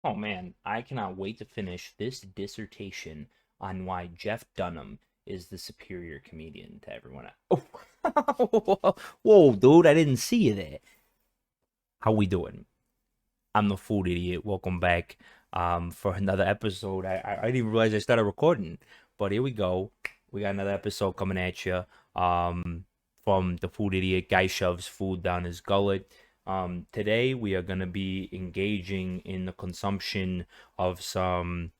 Oh man, I cannot wait to finish this dissertation on why Jeff Dunham is the superior comedian to everyone else. Oh, whoa, dude, I didn't see you there. How we doing? I'm the food idiot. Welcome back for another episode. I didn't even realize I started recording, but here we go. We got another episode coming at you. From the food idiot guy shoves food down his gullet. Today we are gonna be engaging in the consumption of some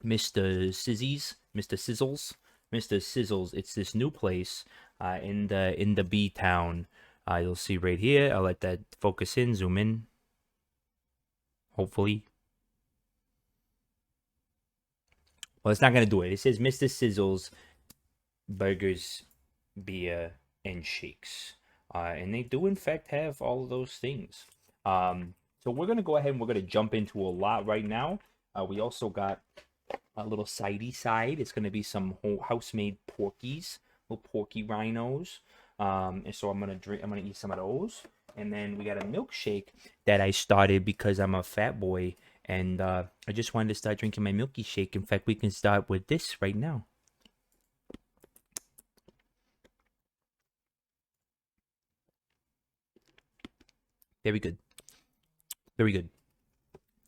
Mister Sizzles, Mister Sizzles. It's this new place in the B town. You'll see right here. I'll let that focus in, zoom in. Hopefully, well, it's not gonna do it. It says Mister Sizzles burgers, beer, and shakes, and they do in fact have all of those things. So we're gonna go ahead and we're gonna jump into a lot right now. We also got a little sidey side. It's gonna be some house-made porkies, little porky rhinos. And so I'm gonna drink. I'm gonna eat some of those, and then we got a milkshake that I started because I'm a fat boy, and I just wanted to start drinking my milky shake. In fact, we can start with this right now. Very good, very good.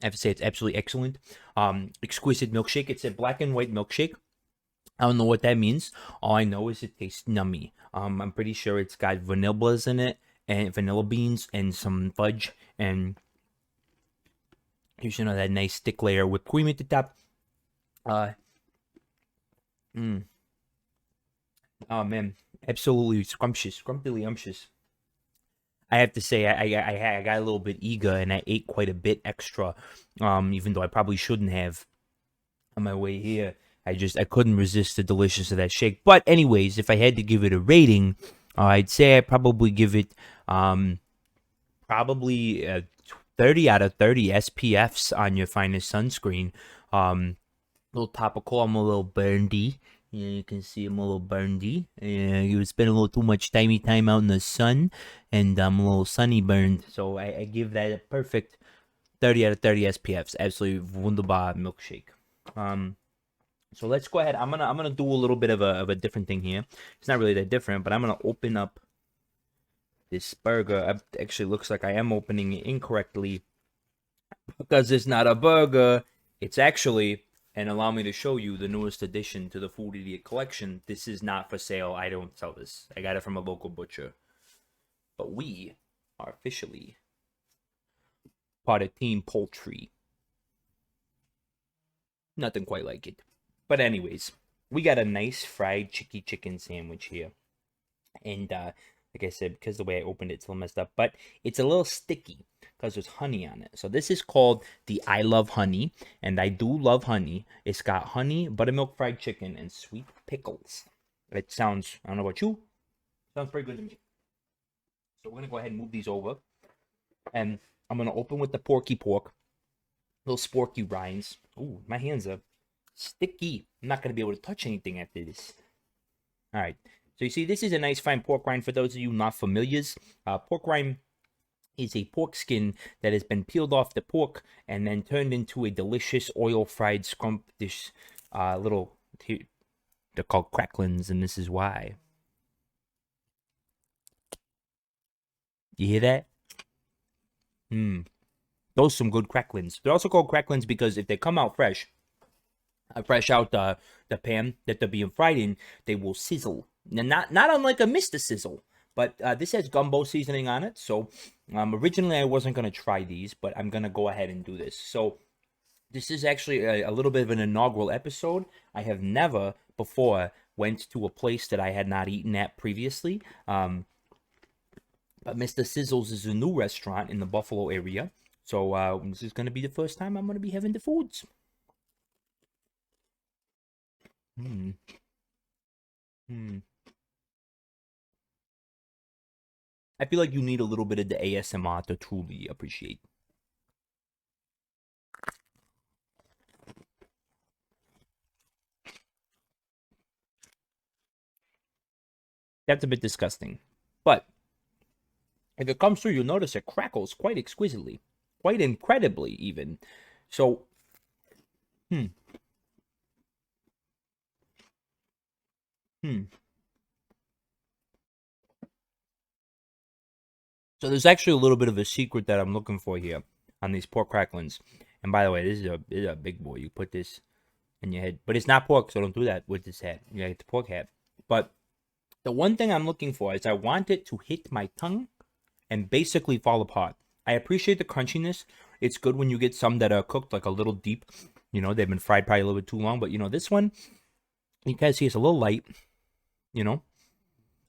I have to say it's absolutely excellent. Exquisite milkshake. It's a black and white milkshake. I don't know what that means. All I know is it tastes nummy. I'm pretty sure it's got vanillas in it and vanilla beans and some fudge and that nice thick layer with cream at the top. Uh, mm, oh man, absolutely scrumptious, scrumptily umptious. I have to say, I got a little bit eager and I ate quite a bit extra, even though I probably shouldn't have on my way here. I couldn't resist the deliciousness of that shake. But anyways, if I had to give it a rating, I'd say I probably give it probably 30 out of 30 SPFs on your finest sunscreen. A little topical. I'm a little burnedy. Yeah, you can see I'm a little burnedy. You spend a little too much time out in the sun, and I'm a little sunny burned. So I give that a perfect 30 out of 30 SPFs. Absolutely wunderbar milkshake. Um, so let's go ahead. I'm gonna do a little bit of a different thing here. It's not really that different, but I'm gonna open up this burger. It actually looks like I am opening it incorrectly because it's not a burger. It's actually, and allow me to show you the newest addition to the Food Idiot collection. This is not for sale. I don't sell this. I got it from a local butcher. But we are officially part of Team Poultry. Nothing quite like it. But anyways, we got a nice fried chicken sandwich here. And like I said, because the way I opened it's a little messed up, but it's a little sticky because there's honey on it. So this is called the I Love Honey, and I do love honey. It's got honey, buttermilk fried chicken, and sweet pickles. It sounds, I don't know about you, sounds pretty good to me. So we're gonna go ahead and move these over, and I'm gonna open with the porky pork, little sporky rinds. Ooh, my hands are sticky. I'm not gonna be able to touch anything after this. All right. So you see, this is a nice fine pork rind for those of you not familiars. Pork rind is a pork skin that has been peeled off the pork and then turned into a delicious oil-fried scrumptious little... They're called cracklins, and this is why. You hear that? Mmm. Those are some good cracklins. They're also called cracklins because if they come out fresh out the pan that they're being fried in, they will sizzle. Now, not unlike a Mister Sizzle, but this has gumbo seasoning on it. So originally I wasn't gonna try these, but I'm gonna go ahead and do this. So this is actually a little bit of an inaugural episode. I have never before went to a place that I had not eaten at previously. But Mister Sizzle's is a new restaurant in the Buffalo area. So this is gonna be the first time I'm gonna be having the foods. Hmm. Hmm. I feel like you need a little bit of the ASMR to truly appreciate. That's a bit disgusting. But if it comes through, you'll notice it crackles quite exquisitely, quite incredibly even. So, hmm, hmm. So there's actually a little bit of a secret that I'm looking for here on these pork cracklings. And by the way, this is a big boy. You put this in your head, but it's not pork, so don't do that with this hat. You gotta get the pork hat. But the one thing I'm looking for is I want it to hit my tongue and basically fall apart. I appreciate the crunchiness. It's good when you get some that are cooked like a little deep. You know, they've been fried probably a little bit too long. But, you know, this one, you guys see it's a little light, you know.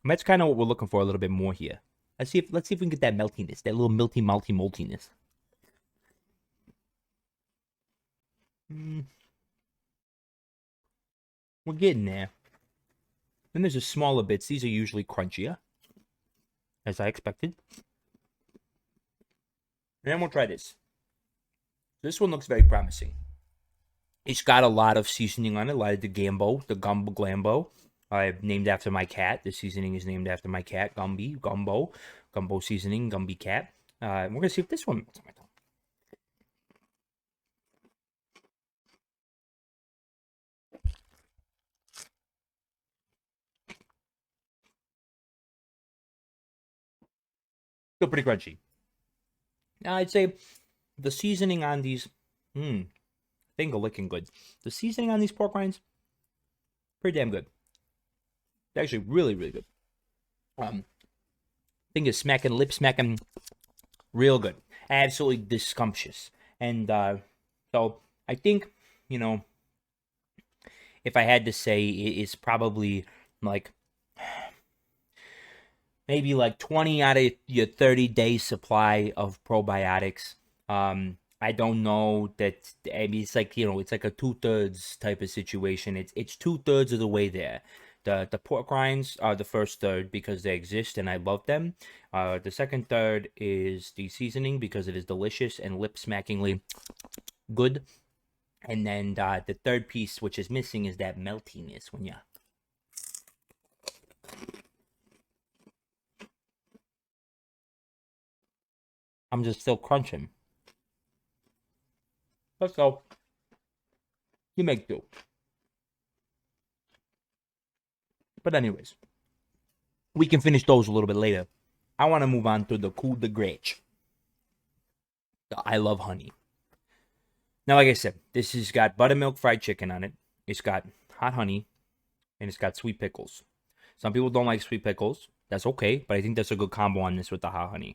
And that's kind of what we're looking for a little bit more here. Let's see if we can get that meltiness, that little maltiness. Mm, we're getting there. Then there's the smaller bits. These are usually crunchier, as I expected. And then we'll try this. This one looks very promising. It's got a lot of seasoning on it, a lot of the gumbo. Named after my cat. The seasoning is named after my cat, Gumbo seasoning, Gumby cat. We're gonna see if this one melts on my tongue. Still pretty crunchy. Now I'd say the seasoning on these, finger licking good. The seasoning on these pork rinds, pretty damn good. It's actually really, really good. Finger smacking, lip smacking, real good. Absolutely scrumptious. And so I think, you know, if I had to say, it's probably like maybe like 20 out of your 30-day supply of probiotics. I don't know that. I mean, it's like, you know, it's like a 2/3 type of situation. It's 2/3 of the way there. The pork rinds are the first third because they exist and I love them. The second third is the seasoning because it is delicious and lip smackingly good. And then the third piece, which is missing, is that meltiness when you. I'm just still crunching. Let's go. You make do. But anyways, we can finish those a little bit later. I want to move on to the coup de grace. I love honey. Now, like I said, this has got buttermilk fried chicken on it. It's got hot honey, and it's got sweet pickles. Some people don't like sweet pickles. That's okay, but I think that's a good combo on this with the hot honey.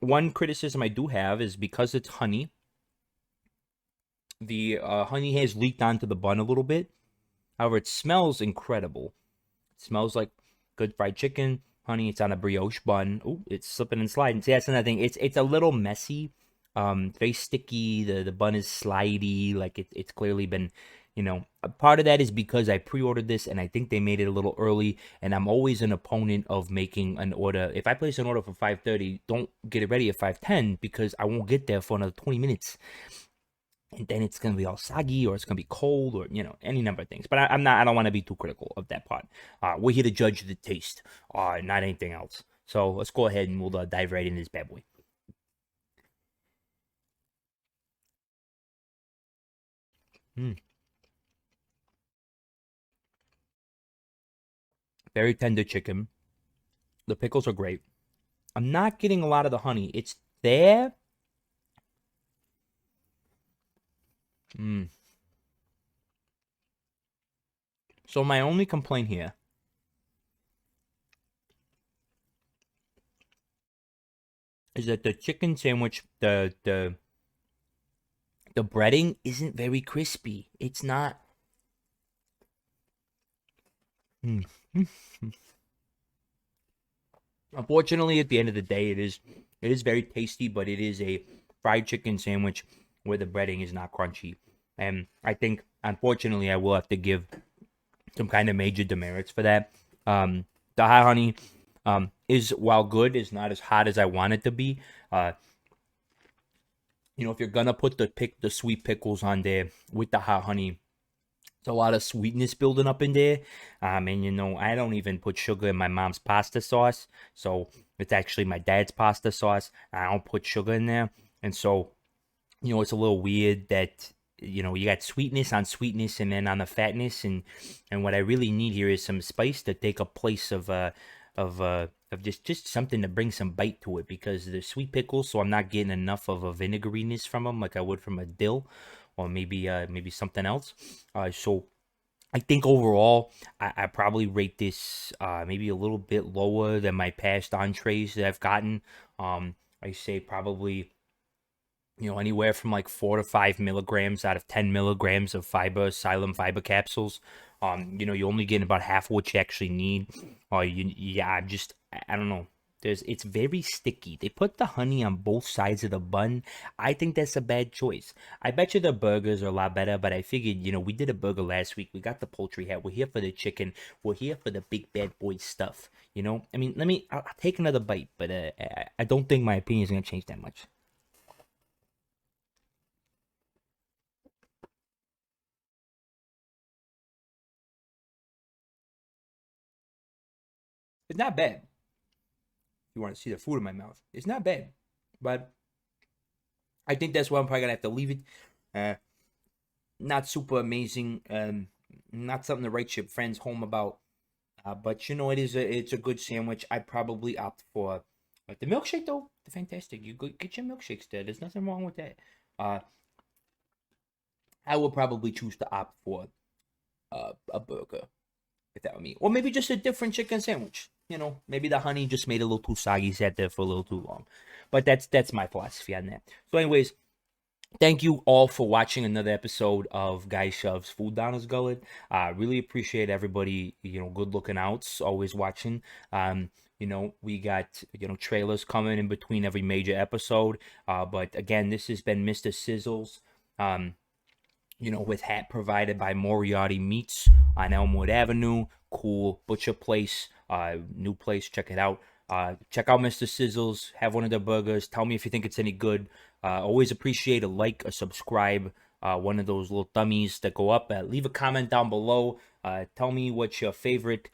One criticism I do have is because it's honey, the honey has leaked onto the bun a little bit. However, it smells incredible. It smells like good fried chicken, honey. It's on a brioche bun. Oh, it's slipping and sliding. See, that's another thing. It's a little messy, very sticky. The bun is slidey. Like it's clearly been, you know. A part of that is because I pre-ordered this and I think they made it a little early. And I'm always an opponent of making an order. If I place an order for 5:30, don't get it ready at 5:10 because I won't get there for another 20 minutes. And then it's gonna be all soggy, or it's gonna be cold, or, you know, any number of things. But I'm not. I don't want to be too critical of that part. We're here to judge the taste, not anything else. So let's go ahead and we'll dive right into this bad boy. Mm. Very tender chicken. The pickles are great. I'm not getting a lot of the honey. It's there. Mm. So my only complaint here is that the chicken sandwich, the breading isn't very crispy. It's not. Mm. Unfortunately, at the end of the day, it is very tasty, but it is a fried chicken sandwich where the breading is not crunchy. And I think, unfortunately, I will have to give some kind of major demerits for that. The hot honey is, while good, is not as hot as I want it to be. You know, if you're gonna put the sweet pickles on there with the hot honey, it's a lot of sweetness building up in there. And you know, I don't even put sugar in my mom's pasta sauce, so it's actually my dad's pasta sauce. I don't put sugar in there, and so it's a little weird that you got sweetness on sweetness and then on the fatness, and what I really need here is some spice to take a place of just something to bring some bite to it, because the sweet pickles, so I'm not getting enough of a vinegariness from them like I would from a dill, or maybe something else. So I think overall, I probably rate this maybe a little bit lower than my past entrees that I've gotten. I say probably anywhere from like 4 to 5 milligrams out of 10 milligrams of fiber, Xylem fiber capsules. You're only getting about half of what you actually need. Yeah, I don't know. It's very sticky. They put the honey on both sides of the bun. I think that's a bad choice. I bet you the burgers are a lot better, but I figured, we did a burger last week. We got the poultry hat. We're here for the chicken. We're here for the big bad boy stuff. I mean, I'll take another bite, but I don't think my opinion is gonna change that much. It's not bad. You want to see the food in my mouth. It's not bad, but I think that's why I'm probably gonna have to leave it. Uh, Not super amazing. Not something to write your friends home about. But it's a good sandwich. I'd probably opt for the milkshake though. They're fantastic. You go get your milkshakes there. There's nothing wrong with that. Uh, I would probably choose to opt for a burger if that were me, or maybe just a different chicken sandwich. Maybe the honey just made it a little too soggy, sat there for a little too long. But that's my philosophy on that. So, anyways, thank you all for watching another episode of Guy Shoves Food Down His Gullet. Really appreciate everybody, good looking outs, always watching. We got, trailers coming in between every major episode. But again, this has been Mister Sizzles. Um, with hat provided by Moriarty Meats on Elmwood Avenue. Cool butcher place, new place. Check it out. Check out Mister Sizzles. Have one of their burgers. Tell me if you think it's any good. Always appreciate a like, a subscribe, one of those little dummies that go up. Leave a comment down below. Tell me what your favorite